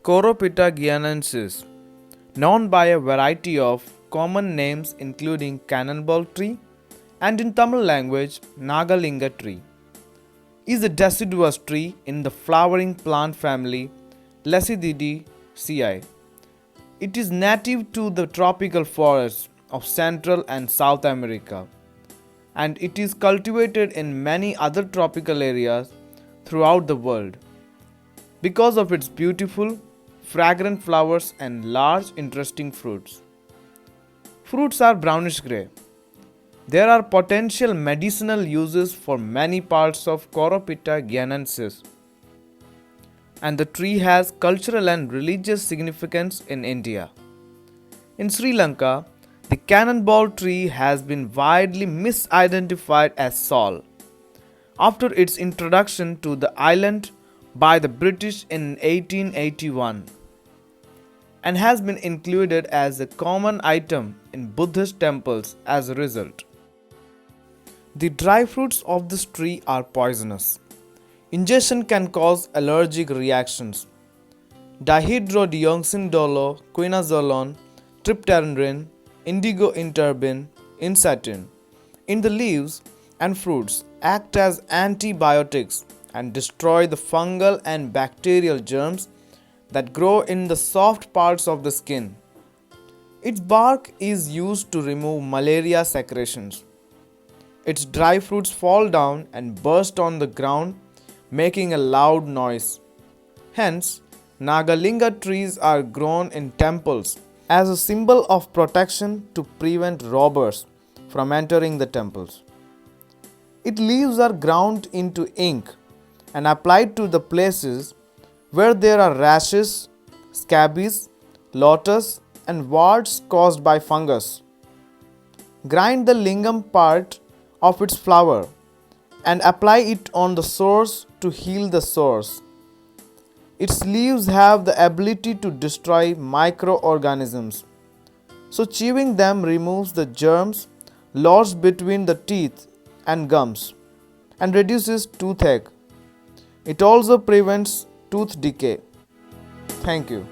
Couroupita guianensis, known by a variety of common names including Cannonball tree and in Tamil language Nagalinga tree, is a deciduous tree in the flowering plant family Lecythidaceae. It is native to the tropical forests of Central and South America, and it is cultivated in many other tropical areas throughout the world because of its beautiful, fragrant flowers and large, interesting fruits. Fruits are brownish gray. There are potential medicinal uses for many parts of Couroupita guianensis, and the tree has cultural and religious significance in India. In Sri Lanka, the Cannonball tree has been widely misidentified as Saul after its introduction to the island by the British in 1881 and has been included as a common item in Buddhist temples as a result. The dry fruits of this tree are poisonous. Ingestion can cause allergic reactions. Dihydrodeoxyndoloquinazolone, triptandrin, indigo interbin, insatin in the leaves and fruits act as antibiotics and destroy the fungal and bacterial germs that grow in the soft parts of the skin. Its bark is used to remove malaria secretions. Its dry fruits fall down and burst on the ground, making a loud noise. Hence, Nagalinga trees are grown in temples as a symbol of protection to prevent robbers from entering the temples. Its leaves are ground into ink and applied to the places where there are rashes, scabies, lotus, and warts caused by fungus. Grind the lingam part of its flower and apply it on the sores to heal the sores. Its leaves have the ability to destroy microorganisms, so chewing them removes the germs lodged between the teeth and gums and reduces toothache. It also prevents tooth decay. Thank you.